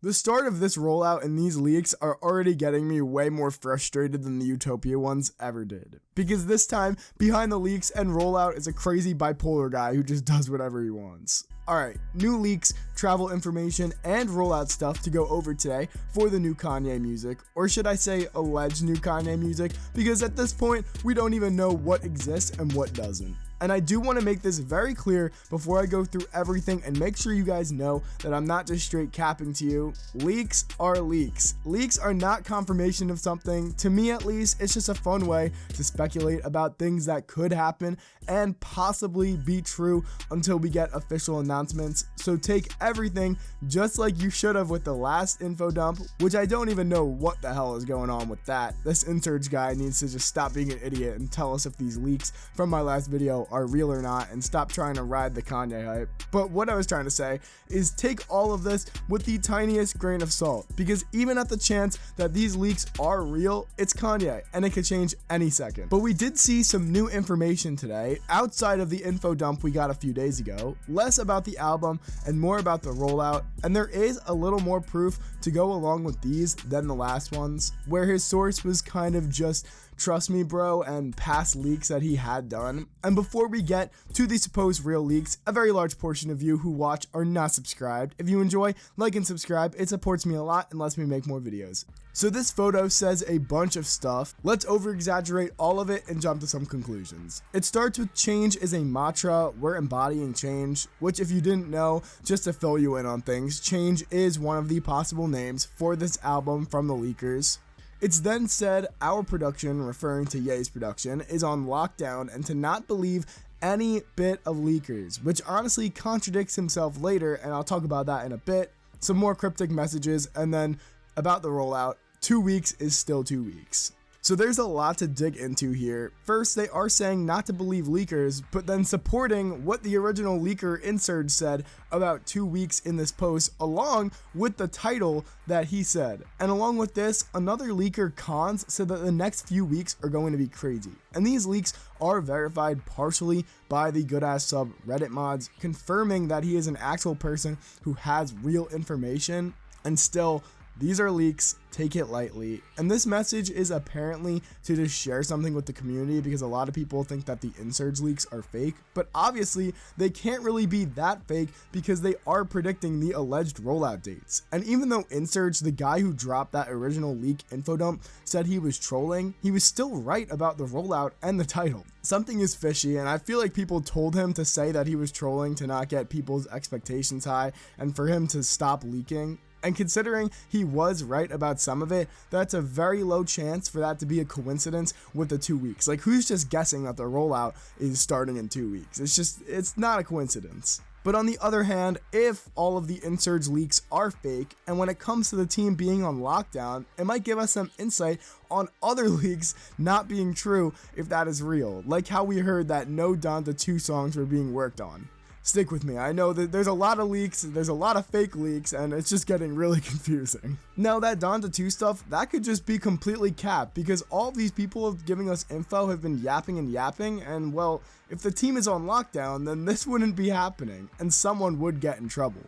The start of this rollout and these leaks are already getting me way more frustrated than the Utopia ones ever did. Because this time, behind the leaks and rollout is a crazy bipolar guy who just does whatever he wants. Alright, new leaks, travel information, and rollout stuff to go over today for the new Kanye music, or should I say alleged new Kanye music, because at this point, we don't even know what exists and what doesn't. And I do want to make this very clear before I go through everything and make sure you guys know that I'm not just straight capping to you. Leaks are leaks. Leaks are not confirmation of something. To me at least, it's just a fun way to speculate about things that could happen and possibly be true until we get official announcements. So take everything just like you should have with the last info dump, which I don't even know what the hell is going on with that. This InSurge guy needs to just stop being an idiot and tell us if these leaks from my last video are real or not and stop trying to ride the Kanye hype. But what I was trying to say is take all of this with the tiniest grain of salt, because even at the chance that these leaks are real, it's Kanye and it could change any second. But we did see some new information today outside of the info dump we got a few days ago, less about the album and more about the rollout, and there is a little more proof to go along with these than the last ones, where his source was kind of just trust me bro and past leaks that he had done. And before we get to the supposed real leaks, a very large portion of you who watch are not subscribed. If you enjoy, like and subscribe, it supports me a lot and lets me make more videos. So this photo says a bunch of stuff. Let's over exaggerate all of it and jump to some conclusions. It starts with change is a mantra. We're embodying change, which if you didn't know, just to fill you in on things, change is one of the possible names for this album from the leakers. It's then said our production, referring to Ye's production, is on lockdown and to not believe any bit of leakers, which honestly contradicts himself later, and I'll talk about that in a bit. Some more cryptic messages, and then about the rollout, 2 weeks is still 2 weeks. So there's a lot to dig into here. First, they are saying not to believe leakers, but then supporting what the original leaker InSurge said about 2 weeks in this post, along with the title that he said. And along with this, another leaker, Cons, said that the next few weeks are going to be crazy. And these leaks are verified partially by the good ass sub Reddit mods, confirming that he is an actual person who has real information. And still, these are leaks, take it lightly. And this message is apparently to just share something with the community, because a lot of people think that the InSurge leaks are fake, but obviously they can't really be that fake because they are predicting the alleged rollout dates. And even though InSurge, the guy who dropped that original leak info dump, said he was trolling, he was still right about the rollout and the title. Something is fishy, and I feel like people told him to say that he was trolling to not get people's expectations high and for him to stop leaking. And considering he was right about some of it, that's a very low chance for that to be a coincidence with the 2 weeks. Like, who's just guessing that the rollout is starting in 2 weeks? It's not a coincidence. But on the other hand, if all of the InSurge leaks are fake, and when it comes to the team being on lockdown, it might give us some insight on other leaks not being true if that is real. Like how we heard that no Donda 2 songs were being worked on. Stick with me, I know that there's a lot of leaks, there's a lot of fake leaks, and it's just getting really confusing. Now that Donda 2 stuff, that could just be completely capped, because all of these people giving us info have been yapping and yapping, and well, if the team is on lockdown, then this wouldn't be happening, and someone would get in trouble.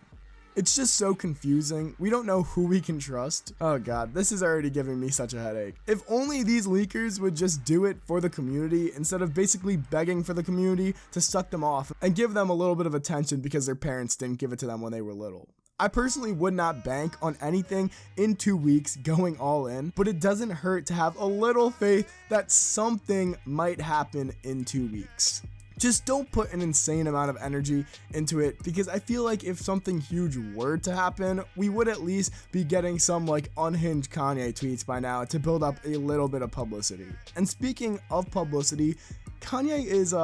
It's just so confusing. We don't know who we can trust. Oh god, this is already giving me such a headache. If only these leakers would just do it for the community instead of basically begging for the community to suck them off and give them a little bit of attention because their parents didn't give it to them when they were little. I personally would not bank on anything in 2 weeks going all in, but it doesn't hurt to have a little faith that something might happen in 2 weeks. Just don't put an insane amount of energy into it, because I feel like if something huge were to happen, we would at least be getting some like unhinged Kanye tweets by now to build up a little bit of publicity. And speaking of publicity, Kanye is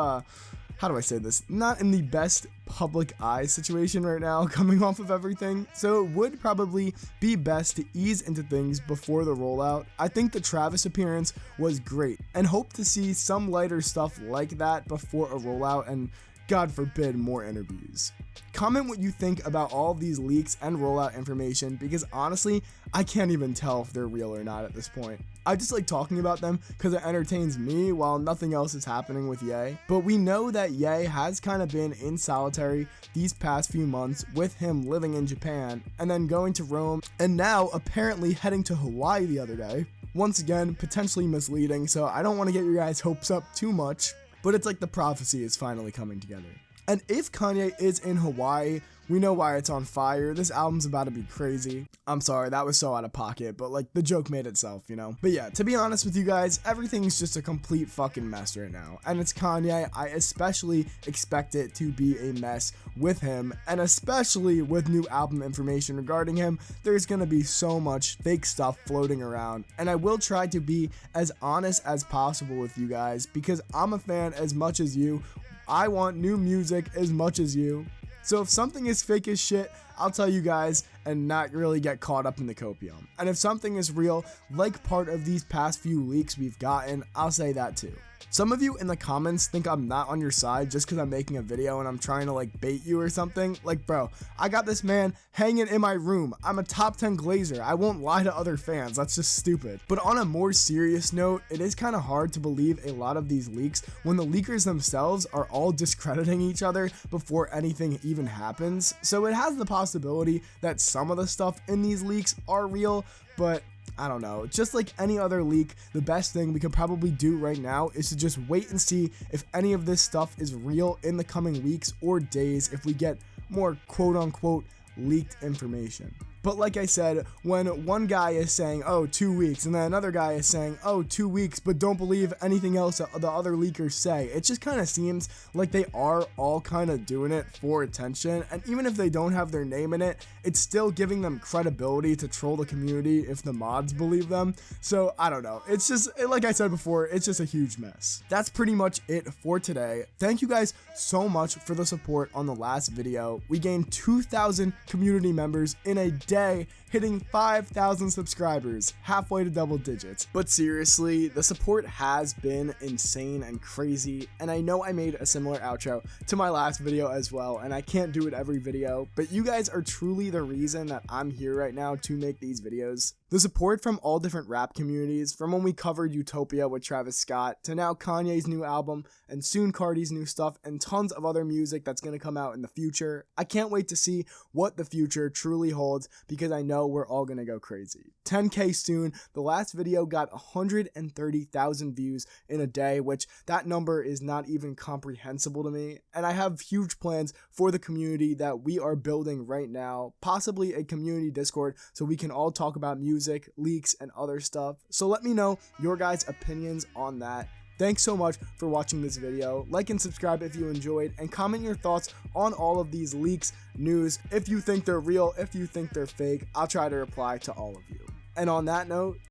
how do I say this, not in the best public eye situation right now coming off of everything, so it would probably be best to ease into things before the rollout. I think the Travis appearance was great and hope to see some lighter stuff like that before a rollout and God forbid, more interviews. Comment what you think about all of these leaks and rollout information, because honestly, I can't even tell if they're real or not at this point. I just like talking about them because it entertains me while nothing else is happening with Ye. But we know that Ye has kind of been in solitary these past few months, with him living in Japan and then going to Rome and now apparently heading to Hawaii the other day. Once again, potentially misleading, so I don't want to get your guys' hopes up too much, but it's like the prophecy is finally coming together. And if Kanye is in Hawaii, we know why it's on fire. This album's about to be crazy. I'm sorry, that was so out of pocket, but like the joke made itself, you know? But yeah, to be honest with you guys, everything's just a complete fucking mess right now. And it's Kanye. I especially expect it to be a mess with him, and especially with new album information regarding him. There's gonna be so much fake stuff floating around, and I will try to be as honest as possible with you guys because I'm a fan as much as you. I want new music as much as you. So if something is fake as shit, I'll tell you guys and not really get caught up in the copium. And if something is real, like part of these past few leaks we've gotten, I'll say that too. Some of you in the comments think I'm not on your side just because I'm making a video and I'm trying to like bait you or something. Like, bro, I got this man hanging in my room. I'm a top 10 glazer. I won't lie to other fans. That's just stupid. But on a more serious note, it is kind of hard to believe a lot of these leaks when the leakers themselves are all discrediting each other before anything even happens. So it has the possibility that some of the stuff in these leaks are real, but I don't know. Just like any other leak, the best thing we could probably do right now is to just wait and see if any of this stuff is real in the coming weeks or days if we get more quote-unquote leaked information. But like I said, when one guy is saying, oh, 2 weeks, and then another guy is saying, oh, 2 weeks, but don't believe anything else that the other leakers say, it just kind of seems like they are all kind of doing it for attention. And even if they don't have their name in it, it's still giving them credibility to troll the community if the mods believe them. So I don't know. It's just, like I said before, it's just a huge mess. That's pretty much it for today. Thank you guys so much for the support on the last video. We gained 2,000 community members in a day, hitting 5,000 subscribers, halfway to double digits. But seriously, the support has been insane and crazy, and I know I made a similar outro to my last video as well, and I can't do it every video, but you guys are truly the reason that I'm here right now to make these videos. The support from all different rap communities, from when we covered Utopia with Travis Scott, to now Kanye's new album, and soon Cardi's new stuff, and tons of other music that's going to come out in the future. I can't wait to see what the future truly holds, because I know we're all going to go crazy. 10K soon. The last video got 130,000 views in a day, which that number is not even comprehensible to me. And I have huge plans for the community that we are building right now, possibly a community Discord so we can all talk about music, leaks, and other stuff. So let me know your guys' opinions on that. Thanks so much for watching this video. Like and subscribe if you enjoyed, and comment your thoughts on all of these leaks, news, if you think they're real, if you think they're fake. I'll try to reply to all of you. And on that note,